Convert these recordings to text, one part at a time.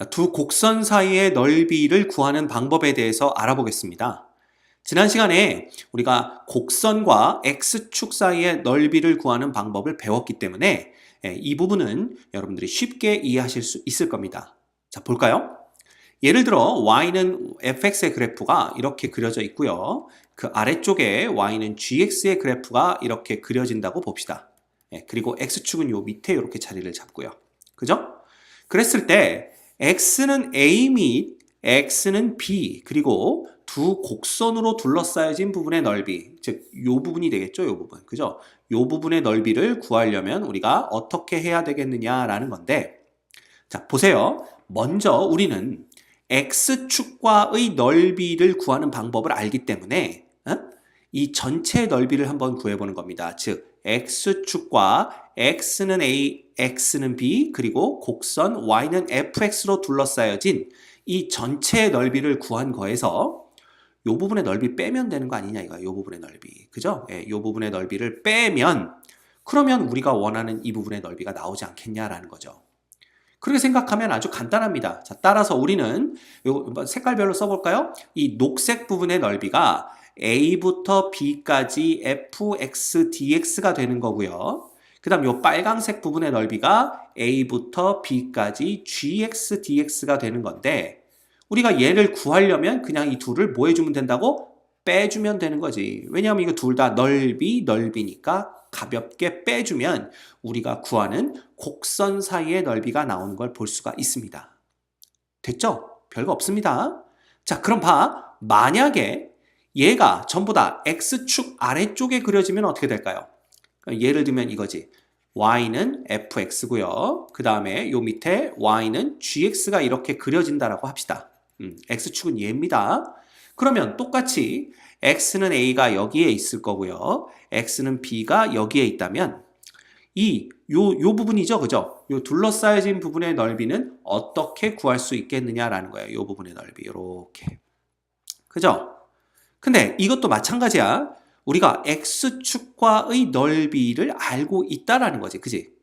두 곡선 사이의 넓이를 구하는 방법에 대해서 알아보겠습니다. 지난 시간에 우리가 곡선과 X축 사이의 넓이를 구하는 방법을 배웠기 때문에 이 부분은 여러분들이 쉽게 이해하실 수 있을 겁니다. 자, 볼까요? 예를 들어 y는 fx의 그래프가 이렇게 그려져 있고요. 그 아래쪽에 y는 gx의 그래프가 이렇게 그려진다고 봅시다. 그리고 x축은 요 밑에 이렇게 자리를 잡고요. 그죠? 그랬을 때 x는 a 및 x는 b, 그리고 두 곡선으로 둘러싸여진 부분의 넓이, 즉 요 부분이 되겠죠, 요 부분. 그죠? 요 부분의 넓이를 구하려면 우리가 어떻게 해야 되겠느냐라는 건데, 자, 보세요. 먼저 우리는 x축과의 넓이를 구하는 방법을 알기 때문에 이 전체 넓이를 한번 구해보는 겁니다. 즉 x축과 x는 a, x는 b, 그리고 곡선 y는 fx로 둘러싸여진 이 전체의 넓이를 구한 거에서 이 부분의 넓이 빼면 되는 거 아니냐 이거야. 이 부분의 넓이. 그죠? 이 부분의 넓이를 빼면 그러면 우리가 원하는 이 부분의 넓이가 나오지 않겠냐라는 거죠. 그렇게 생각하면 아주 간단합니다. 자, 따라서 우리는 요 색깔별로 써볼까요? 이 녹색 부분의 넓이가 a부터 b까지 fx dx가 되는 거고요. 그 다음 요 빨강색 부분의 넓이가 a부터 b까지 gx dx가 되는 건데, 우리가 얘를 구하려면 그냥 이 둘을 뭐 해주면 된다고? 빼주면 되는 거지. 왜냐하면 이거 둘 다 넓이니까 가볍게 빼주면 우리가 구하는 곡선 사이의 넓이가 나오는 걸 볼 수가 있습니다. 됐죠? 별거 없습니다. 자, 그럼 봐. 만약에 얘가 전부 다 x축 아래쪽에 그려지면 어떻게 될까요? 예를 들면 이거지. y는 fx고요. 그 다음에 요 밑에 y는 gx가 이렇게 그려진다라고 합시다. x축은 얘입니다. 그러면 똑같이 x는 a가 여기에 있을 거고요. x는 b가 여기에 있다면 요 부분이죠. 그죠? 요 둘러싸여진 부분의 넓이는 어떻게 구할 수 있겠느냐라는 거예요. 요 부분의 넓이. 요렇게. 그죠? 근데 이것도 마찬가지야. 우리가 x축과의 넓이를 알고 있다라는 거지. 그지?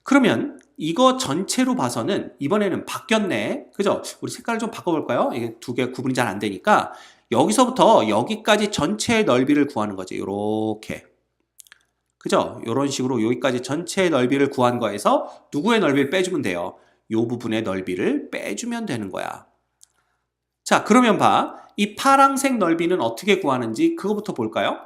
그러면 이거 전체로 봐서는 이번에는 바뀌었네. 그죠? 우리 색깔을 좀 바꿔볼까요? 이게 두 개 구분이 잘 안 되니까 여기서부터 여기까지 전체의 넓이를 구하는 거지. 요렇게. 그죠? 요런 식으로 여기까지 전체의 넓이를 구한 거에서 누구의 넓이를 빼주면 돼요? 요 부분의 넓이를 빼주면 되는 거야. 자, 그러면 봐. 이 파란색 넓이는 어떻게 구하는지 그거부터 볼까요?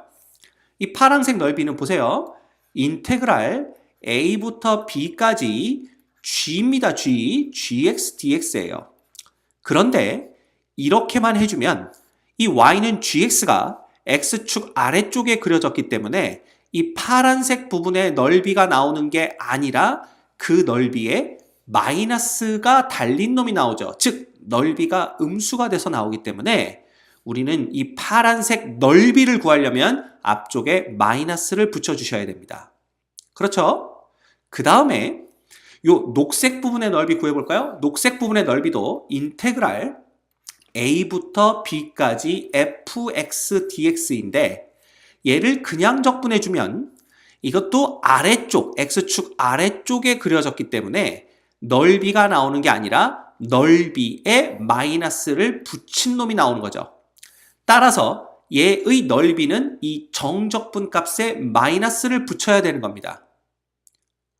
이 파란색 넓이는 보세요. 인테그랄 a부터 b까지 g입니다. gx dx예요. 그런데 이렇게만 해주면 이 y는 gx가 x축 아래쪽에 그려졌기 때문에 이 파란색 부분의 넓이가 나오는 게 아니라 그 넓이에 마이너스가 달린 놈이 나오죠. 즉 넓이가 음수가 돼서 나오기 때문에 우리는 이 파란색 넓이를 구하려면 앞쪽에 마이너스를 붙여주셔야 됩니다. 그렇죠? 그 다음에 요 녹색 부분의 넓이 구해볼까요? 녹색 부분의 넓이도 인테그랄 a부터 b까지 fx dx인데 얘를 그냥 적분해주면 이것도 아래쪽, x축 아래쪽에 그려졌기 때문에 넓이가 나오는 게 아니라 넓이에 마이너스를 붙인 놈이 나오는 거죠. 따라서 얘의 넓이는 이 정적분 값에 마이너스를 붙여야 되는 겁니다.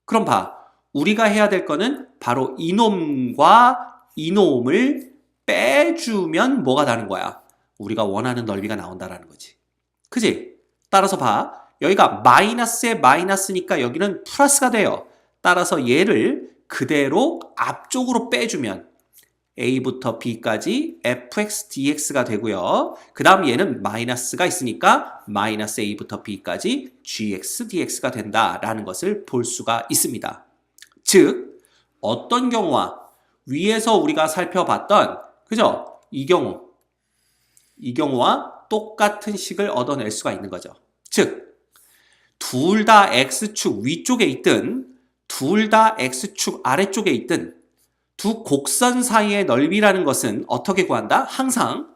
그럼 봐. 우리가 해야 될 거는 바로 이놈과 이놈을 빼주면 뭐가 다른 거야? 우리가 원하는 넓이가 나온다라는 거지. 그지? 따라서 봐. 여기가 마이너스에 마이너스니까 여기는 플러스가 돼요. 따라서 얘를 그대로 앞쪽으로 빼주면 a부터 b까지 fx dx가 되고요. 그 다음 얘는 마이너스가 있으니까 마이너스 a부터 b까지 gx dx가 된다라는 것을 볼 수가 있습니다. 즉 어떤 경우와 위에서 우리가 살펴봤던 그죠? 이 경우와 똑같은 식을 얻어낼 수가 있는 거죠. 즉 둘 다 x축 위쪽에 있든 둘 다 x축 아래쪽에 있든 두 곡선 사이의 넓이라는 것은 어떻게 구한다? 항상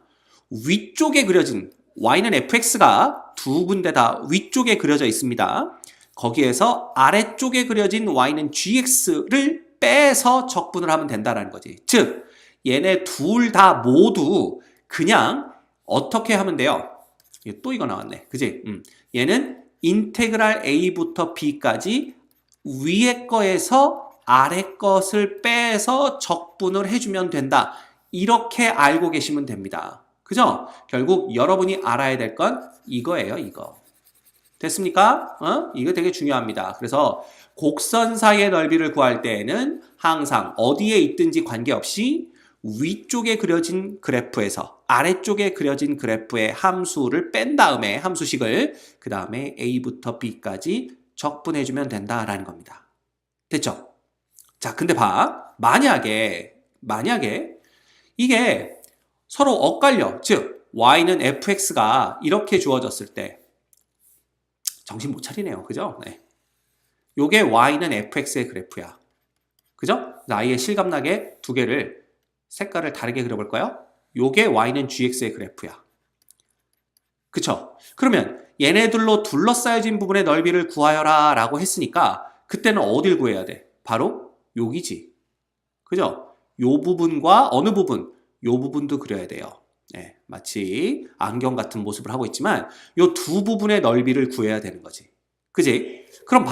위쪽에 그려진 y는 fx가 두 군데 다 위쪽에 그려져 있습니다. 거기에서 아래쪽에 그려진 y는 gx를 빼서 적분을 하면 된다라는 거지. 즉 얘네 둘 다 모두 그냥 어떻게 하면 돼요? 또 이거 나왔네. 그지? 얘는 인테그랄 a부터 b까지 위에 거에서 아래 것을 빼서 적분을 해주면 된다. 이렇게 알고 계시면 됩니다. 그죠? 결국 여러분이 알아야 될 건 이거예요, 이거. 됐습니까? 이거 되게 중요합니다. 그래서 곡선 사이의 넓이를 구할 때에는 항상 어디에 있든지 관계없이 위쪽에 그려진 그래프에서 아래쪽에 그려진 그래프의 함수를 뺀 다음에 함수식을 그 다음에 a부터 b까지 적분해주면 된다라는 겁니다. 됐죠? 자, 근데 만약에 이게 서로 엇갈려. 즉 y는 fx가 이렇게 주어졌을 때 정신 못 차리네요. 그죠? 네. 요게 y는 fx의 그래프야. 그죠? 아예 실감나게 두 개를 색깔을 다르게 그려볼까요? 요게 y는 gx의 그래프야. 그쵸? 그러면 얘네들로 둘러싸여진 부분의 넓이를 구하여라 라고 했으니까 그때는 어딜 구해야 돼? 바로 여기지. 그죠? 요 부분과 어느 부분? 요 부분도 그려야 돼요. 네, 마치 안경 같은 모습을 하고 있지만 요 두 부분의 넓이를 구해야 되는 거지. 그지? 그럼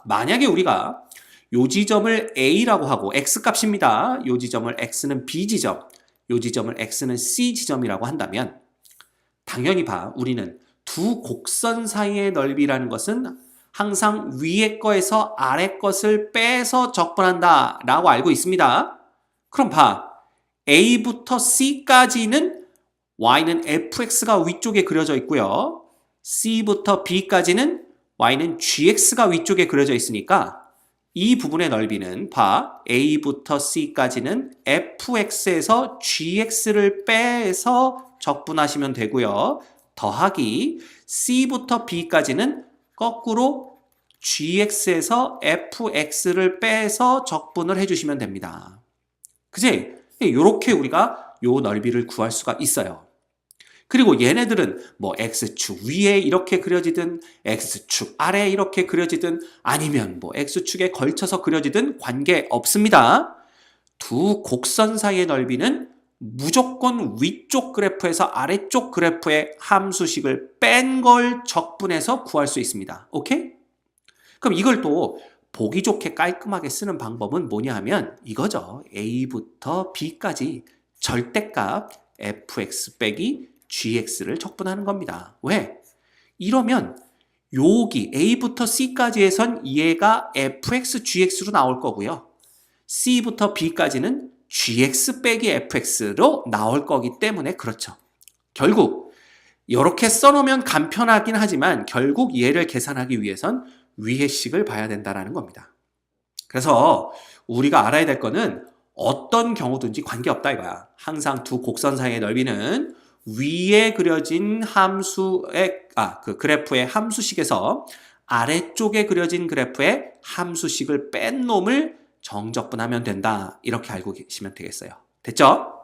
만약에 우리가 요 지점을 A라고 하고 X값입니다. 요 지점을 X는 B지점, 요 지점을 X는 C지점이라고 한다면 당연히 우리는 두 곡선 사이의 넓이라는 것은 항상 위에 거에서 아래 것을 빼서 적분한다 라고 알고 있습니다. 그럼 A부터 C까지는 y는 fx가 위쪽에 그려져 있고요. C부터 B까지는 y는 gx가 위쪽에 그려져 있으니까 이 부분의 넓이는 A부터 C까지는 fx에서 gx를 빼서 적분하시면 되고요. 더하기 C부터 B까지는 거꾸로 gx에서 fx를 빼서 적분을 해주시면 됩니다. 그지? 이렇게 우리가 요 넓이를 구할 수가 있어요. 그리고 얘네들은 뭐 x축 위에 이렇게 그려지든 x축 아래에 이렇게 그려지든 아니면 뭐 x축에 걸쳐서 그려지든 관계없습니다. 두 곡선 사이의 넓이는 무조건 위쪽 그래프에서 아래쪽 그래프의 함수식을 뺀 걸 적분해서 구할 수 있습니다. 오케이? 그럼 이걸 또 보기 좋게 깔끔하게 쓰는 방법은 뭐냐 하면 이거죠. A부터 B까지 절대값 fx 빼기 gx를 적분하는 겁니다. 왜? 이러면 여기 A부터 C까지에선 얘가 fx, gx로 나올 거고요. C부터 B까지는 gx 빼기 fx로 나올 거기 때문에 그렇죠. 결국 이렇게 써놓으면 간편하긴 하지만 결국 얘를 계산하기 위해선 위의 식을 봐야 된다는 겁니다. 그래서 우리가 알아야 될 거는 어떤 경우든지 관계없다 이거야. 항상 두 곡선 사이의 넓이는 위에 그려진 그 그래프의 함수식에서 아래쪽에 그려진 그래프의 함수식을 뺀 놈을 정적분하면 된다. 이렇게 알고 계시면 되겠어요. 됐죠?